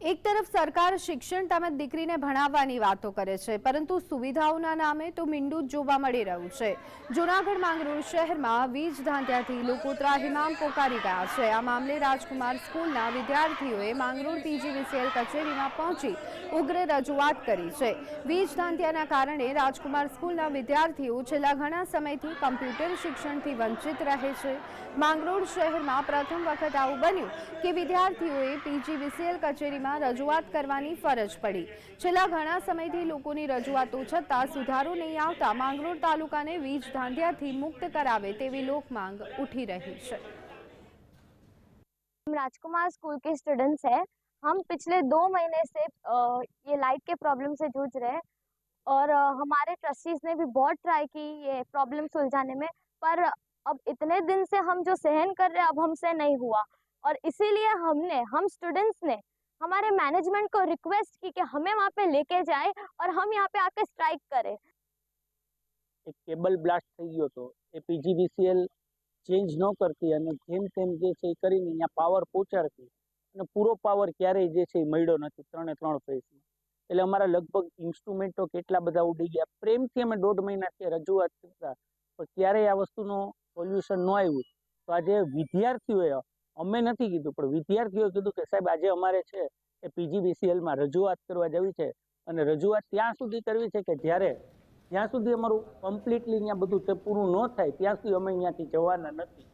એક તરફ સરકાર શિક્ષણ તેમજ દીકરીને ભણાવવાની વાતો કરે છે, પરંતુ સુવિધાઓના નામે તો મીંડું જ જોવા મળી રહ્યું છે। જૂનાગઢ માંગરોળ શહેરમાં વીજ ધાંધ્યાથી લોકો ત્રાહિમામ પોકારી ગયા છે। આ મામલે રાજકુમાર સ્કૂલના વિદ્યાર્થીઓએ માંગરોળ પીજીવીસીએલ કચેરીમાં પહોંચી ઉગ્ર રજૂઆત કરી છે। વીજ ધાંધ્યાના કારણે રાજકુમાર સ્કૂલના વિદ્યાર્થીઓ છેલ્લા ઘણા સમયથી કમ્પ્યુટર શિક્ષણથી વંચિત રહે છે। માંગરોળ શહેરમાં પ્રથમ વખત આવું બન્યું કે વિદ્યાર્થીઓએ પીજીવીસીએલ કચેરીમાં રજૂઆત કરવાની ફરજ પડી। છેલ્લા ઘણા સમયથી લોકોની રજૂઆતો છતાં સુધારો નહીં આવતા માંગરોળ તાલુકાને વીજ ધાંધ્યાથી મુક્ત કરાવે તેવી લોક માંગ ઉઠી રહી છે। हम राजकुमार स्कूल के स्टूडेंट्स हैं। हम पिछले 2 महीने से ये लाइट के प्रॉब्लम से जूझ रहे हैं और हमारे ट्रस्टीज ने भी बहुत ट्राई की ये प्रॉब्लम सुलझाने में, पर अब इतने दिन से हम जो सहन कर रहे हैं अब हमसे नहीं हुआ और इसीलिए हम स्टूडेंट्स ने हमारे मैनेजमेंट को रिक्वेस्ट की कि हमें वहाँ पे लेके जाए और हम यहाँ पे आके स्ट्राइक करें। एक केबल ब्लास्ट થઈ ગયો તો એ પીજીવીસીએલ ચેન્જ ન કરતી અને જેમ તેમ જે છે એ કરીને અહીંયા પાવર પહોંચાડતી અને પૂરો પાવર ક્યારેય જે છે એ મળ્યો નથી 3 ફેઝમાં। એટલે અમારા લગભગ ઇન્સ્ટ્રુમેન્ટો કેટલા બધા ઉડી ગયા। પ્રેમથી અમે 1.5 મહિનાથી રજૂઆત કરતા પણ ક્યારેય આ વસ્તુનો સોલ્યુશન ન આવ્યું। તો આજે વિદ્યાર્થીઓએ, અમે નથી કીધું પણ વિદ્યાર્થીઓએ કીધું કે સાહેબ આજે અમારે છે એ પીજીવીસીએલમાં રજૂઆત કરવા જવી છે અને રજૂઆત ત્યાં સુધી કરવી છે કે જ્યાં સુધી અમારું કમ્પ્લીટલી અહીંયા બધું પૂરું ન થાય ત્યાં સુધી અમે અહીંયાથી જવાના નથી।